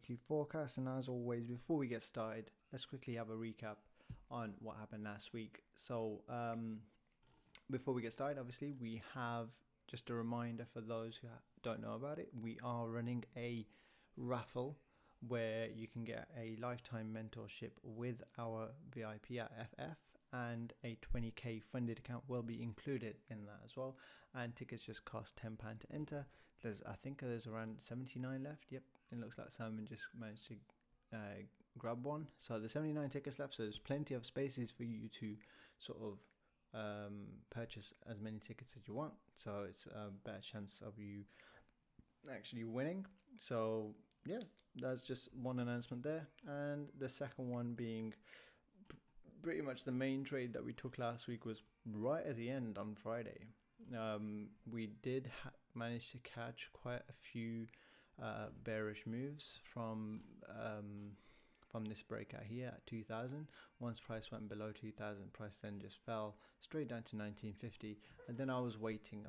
weekly forecast, and as always, before we get started, let's quickly have a recap on what happened last week. So before we get started, obviously we have just a reminder for those who don't know about it. We are running a raffle where you can get a lifetime mentorship with our VIP at FF, and a 20k funded account will be included in that as well, and tickets just cost £10 to enter. I think there's around 79 left. Yep, it looks like Simon just managed to grab one. So there's 79 tickets left, so there's plenty of spaces for you to sort of purchase as many tickets as you want, so it's a better chance of you actually winning. So yeah, that's just one announcement there, and the second one being pretty much the main trade that we took last week was right at the end on Friday. We did manage to catch quite a few bearish moves from this breakout here at 2000. Once price went below 2000, price then just fell straight down to 1950, and then I was waiting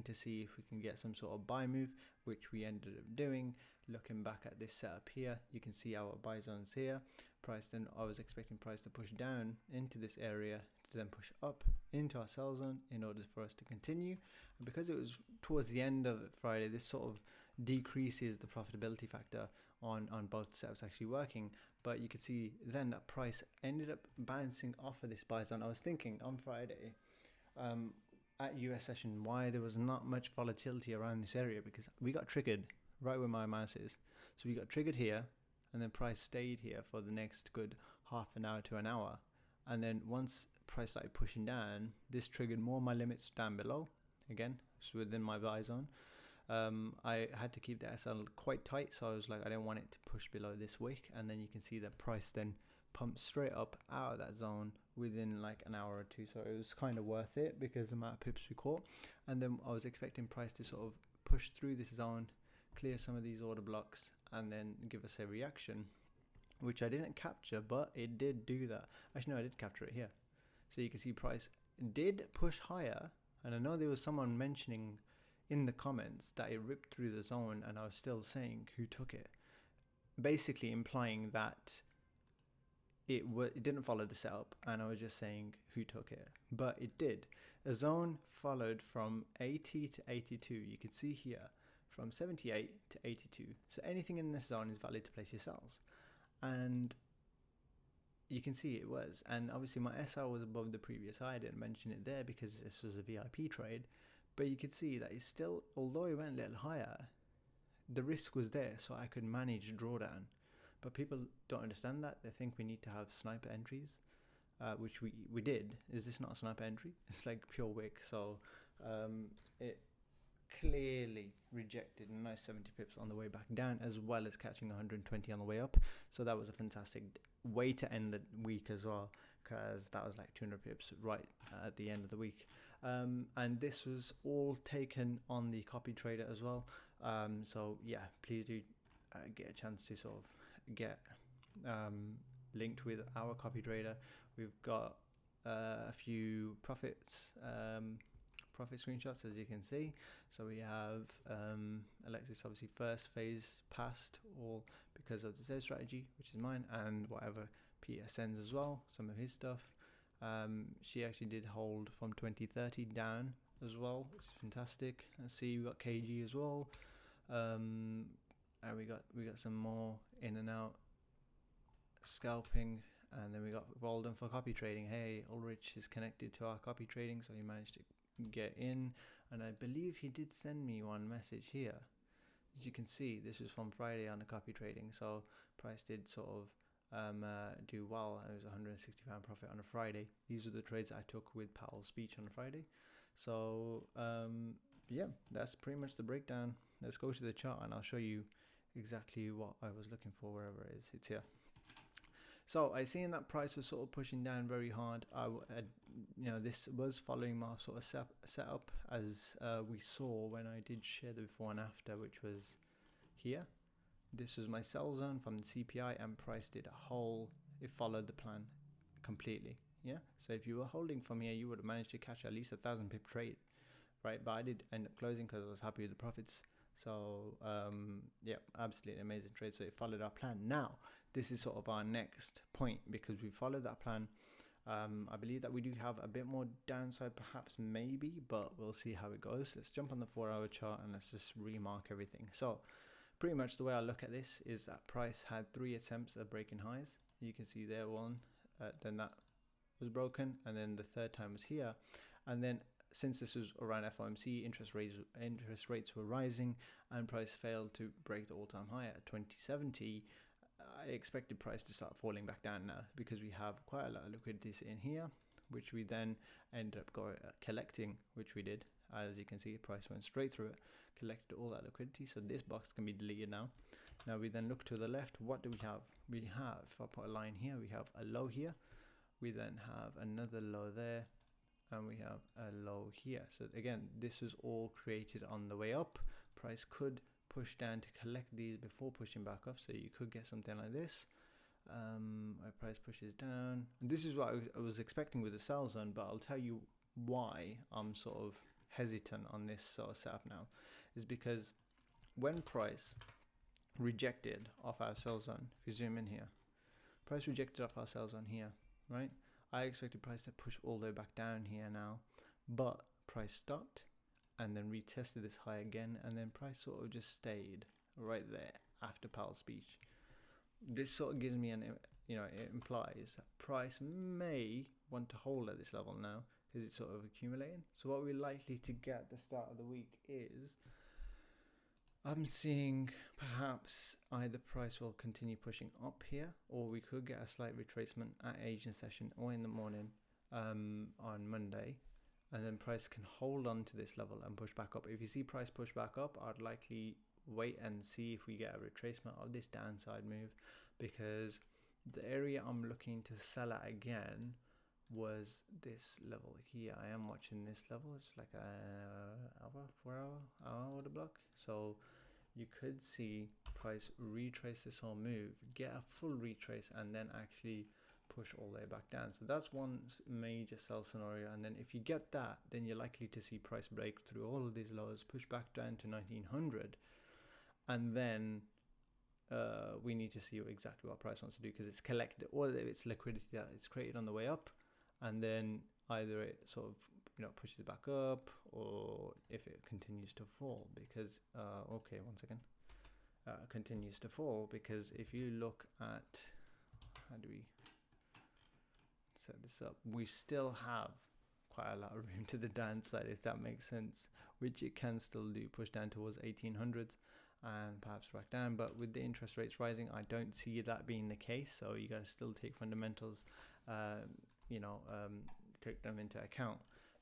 to see if we can get some sort of buy move, which we ended up doing. Looking back at this setup here, you can see our buy zones here. I was expecting price to push down into this area to then push up into our sell zone in order for us to continue. And because it was towards the end of Friday, this sort of decreases the profitability factor on both setups actually working. But you could see then that price ended up bouncing off of this buy zone. I was thinking on Friday at US session why there was not much volatility around this area, because we got triggered right where my mouse is. So we got triggered here, and then price stayed here for the next good half an hour to an hour. And then once price started pushing down, this triggered more of my limits down below. Again, it's within my buy zone. I had to keep the SL quite tight, so I was like, I don't want it to push below this wick. And then you can see that price then pumped straight up out of that zone within like an hour or two. So it was kind of worth it because the amount of pips we caught. And then I was expecting price to sort of push through this zone, clear some of these order blocks, and then give us a reaction, which I didn't capture, but it did do that. Actually, no, I did capture it here. So you can see price did push higher, and I know there was someone mentioning in the comments that it ripped through the zone, and I was still saying who took it, basically implying that it didn't follow the setup, and I was just saying who took it, but it did. A zone followed from 80 to 82. You can see here from 78 to 82. So anything in this zone is valid to place your sells, and you can see it was. And obviously my SL was above the previous high. I didn't mention it there because this was a VIP trade, but you could see that it's still, although it went a little higher, the risk was there, so I could manage drawdown. But people don't understand that. They think we need to have sniper entries, which we did. Is this not a sniper entry? It's like pure wick. So it clearly rejected a nice 70 pips on the way back down, as well as catching 120 on the way up. So that was a fantastic way to end the week as well, because that was like 200 pips right at the end of the week. And this was all taken on the copy trader as well. So yeah, please do get a chance to sort of get linked with our copy trader. We've got a few profit screenshots, as you can see. So we have Alexis, obviously first phase passed, all because of the Z strategy, which is mine, and whatever Peter sends as well, some of his stuff. She actually did hold from 2030 down as well, which is fantastic. Let's see, we got KG as well, and we got some more in and out scalping, and then we got Walden for copy trading. Hey, Ulrich is connected to our copy trading, so he managed to get in, and I believe he did send me one message here. As you can see, this was from Friday on the copy trading, so price did sort of do well. It was £160 profit on a Friday. These were the trades that I took with Powell's speech on a Friday. So yeah, that's pretty much the breakdown. Let's go to the chart and I'll show you exactly what I was looking for wherever it is. It's here. So I seen that price was sort of pushing down very hard. This was following my sort of setup as we saw when I did share the before and after, which was here. This was my sell zone from the CPI, and price did a whole, it followed the plan completely. Yeah. So if you were holding from here, you would have managed to catch at least 1,000 pip trade, right? But I did end up closing because I was happy with the profits. So yeah, absolutely amazing trade. So it followed our plan. Now this is sort of our next point, because we followed that plan. I believe that we do have a bit more downside, perhaps, maybe, but we'll see how it goes. Let's jump on the 4-hour chart and let's just remark everything. So pretty much the way I look at this is that price had 3 attempts at breaking highs. You can see there one, then that was broken, and then the third time was here. And then since this was around FOMC, interest rates were rising, and price failed to break the all-time high at 2070. I expected price to start falling back down now, because we have quite a lot of liquidity sitting here, which we then ended up collecting, which we did. As you can see, price went straight through it, collected all that liquidity. So this box can be deleted now. Now we then look to the left. What do we have? We have, if I put a line here, we have a low here. We then have another low there, and we have a low here. So again, this was all created on the way up. Price could push down to collect these before pushing back up, so you could get something like this. My price pushes down, and this is what I was expecting with the sell zone, but I'll tell you why I'm sort of hesitant on this sort of setup now, is because when price rejected off our sell zone, if you zoom in here, price rejected off our sell zone here, right? I expected price to push all the way back down here now, but price stopped and then retested this high again, and then price sort of just stayed right there after Powell's speech. This sort of gives me it implies that price may want to hold at this level now, because it's sort of accumulating. So what we're likely to get at the start of the week is, I'm seeing perhaps either price will continue pushing up here, or we could get a slight retracement at Asian session or in the morning on Monday, and then price can hold on to this level and push back up. If you see price push back up, I'd likely wait and see if we get a retracement of this downside move, because the area I'm looking to sell at again was this level here. I am watching this level. It's like a hour, 4-hour order block. So you could see price retrace this whole move, get a full retrace, and then actually push all the way back down. So that's one major sell scenario. And then if you get that, then you're likely to see price break through all of these lows, push back down to 1900, and then we need to see exactly what price wants to do, because it's collected, or it's liquidity that it's created on the way up, and then either it sort of pushes back up, or if it continues to fall, because okay, one second, continues to fall, because if you look at, how do we set this up, we still have quite a lot of room to the downside, if that makes sense, which it can still do, push down towards 1800s and perhaps back down. But with the interest rates rising, I don't see that being the case. So you got to still take fundamentals, take them into account,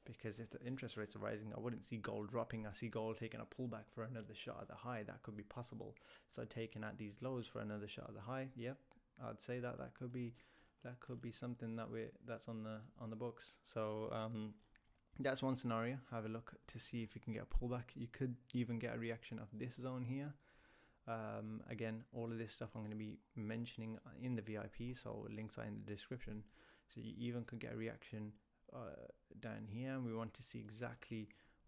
because if the interest rates are rising, I wouldn't see gold dropping. I see gold taking a pullback for another shot at the high. That could be possible. So taking out these lows for another shot at the high, yep, I'd say that could be something that's on the books. So that's one scenario. Have a look to see if you can get a pullback. You could even get a reaction of this zone here. Again, all of this stuff I'm going to be mentioning in the VIP, so links are in the description. So you even could get a reaction down here, and we want to see exactly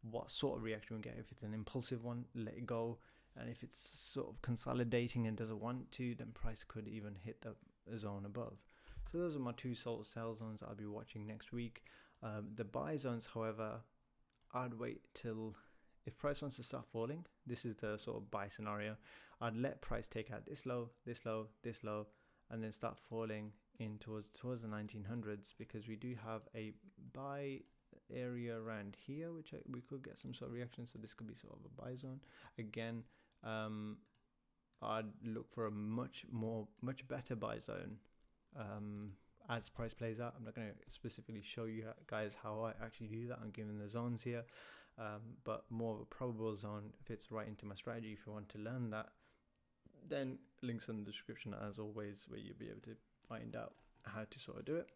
what sort of reaction we get. If it's an impulsive one, let it go, and if it's sort of consolidating and doesn't want to, then price could even hit the zone above. So those are my two sort of sell zones I'll be watching next week. The buy zones, however, I'd wait till, if price wants to start falling, this is the sort of buy scenario. I'd let price take out this low, this low, this low, and then start falling in towards the 1900s, because we do have a buy area around here, which we could get some sort of reaction. So this could be sort of a buy zone. Again, I'd look for a much better buy zone as price plays out. I'm not going to specifically show you guys how I actually do that. I'm giving the zones here, but more of a probable zone fits right into my strategy. If you want to learn that, then links in the description as always, where you'll be able to find out how to sort of do it.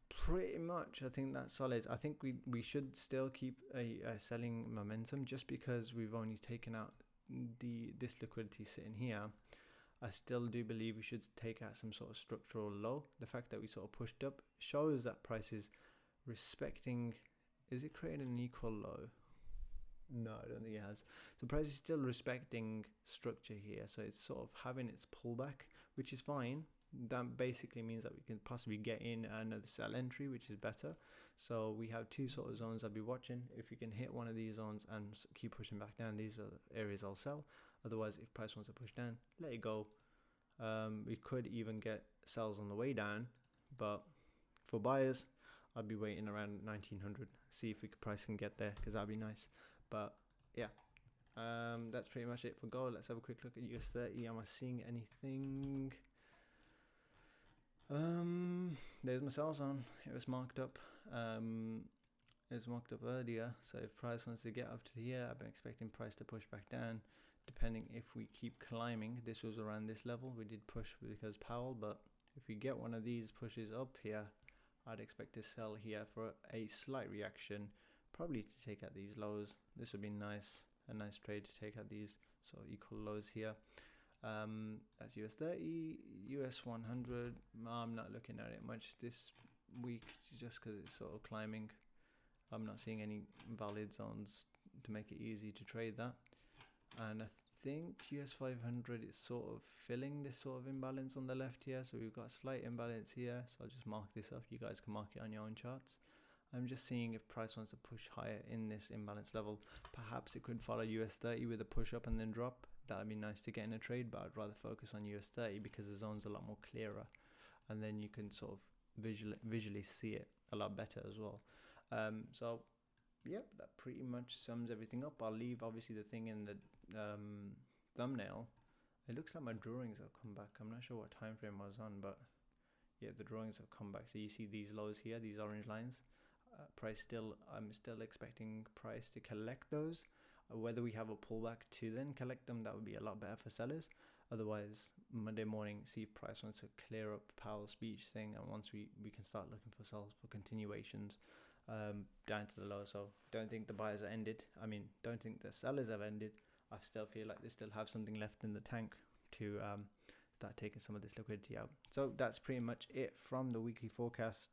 Pretty much I think that's solid. I think we should still keep a selling momentum, just because we've only taken out this liquidity sitting here. I still do believe we should take out some sort of structural low. The fact that we sort of pushed up shows that price is respecting. Is it creating an equal low? No, I don't think it has. So price is still respecting structure here, so it's sort of having its pullback, which is fine. That basically means that we can possibly get in another sell entry, which is better. So we have two sort of zones I'll be watching. If we can hit one of these zones and keep pushing back down, these are the areas I'll sell. Otherwise, if price wants to push down, let it go. We could even get sells on the way down, but for buyers, I'd be waiting around 1900, see if price can get there, because that'd be nice. But yeah, that's pretty much it for gold. Let's have a quick look at US30. Am I seeing anything? There's my sell zone. It was marked up. It was marked up earlier. So if price wants to get up to here, I've been expecting price to push back down. Depending if we keep climbing, this was around this level. We did push because Powell, but if we get one of these pushes up here, I'd expect to sell here for a slight reaction, probably to take out these lows. This would be nice, a nice trade to take out these sort of equal lows here. That's US30, US 100. I'm not looking at it much this week just because it's sort of climbing. I'm not seeing any valid zones to make it easy to trade that. And I think US 500 is sort of filling this sort of imbalance on the left here. So we've got a slight imbalance here. So I'll just mark this up. You guys can mark it on your own charts. I'm just seeing if price wants to push higher in this imbalance level. Perhaps it could follow US 30 with a push up and then drop. That would be nice to get in a trade, but I'd rather focus on US 30 because the zone's a lot more clearer. And then you can sort of visually see it a lot better as well. So yep, that pretty much sums everything up. I'll leave obviously the thing in the thumbnail. It looks like my drawings have come back. I'm not sure what time frame I was on, but yeah, the drawings have come back. So you see these lows here, these orange lines. Price still, I'm still expecting price to collect those. Whether we have a pullback to then collect them, that would be a lot better for sellers. Otherwise, Monday morning, see if price wants to clear up Powell's speech thing, and once we can start looking for sells for continuations down to the low. So don't think the buyers are ended. I mean, don't think the sellers have ended. I still feel like they still have something left in the tank to start taking some of this liquidity out. So that's pretty much it from the weekly forecast.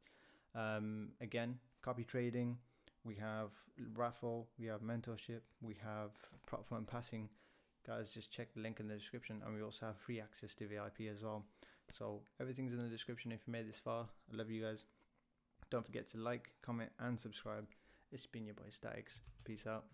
Again, copy trading, we have raffle, we have mentorship, we have prop firm passing. Guys, just check the link in the description, and we also have free access to VIP as well. So everything's in the description if you made this far. I love you guys. Don't forget to like, comment and subscribe. It's been your boy Statics. Peace out.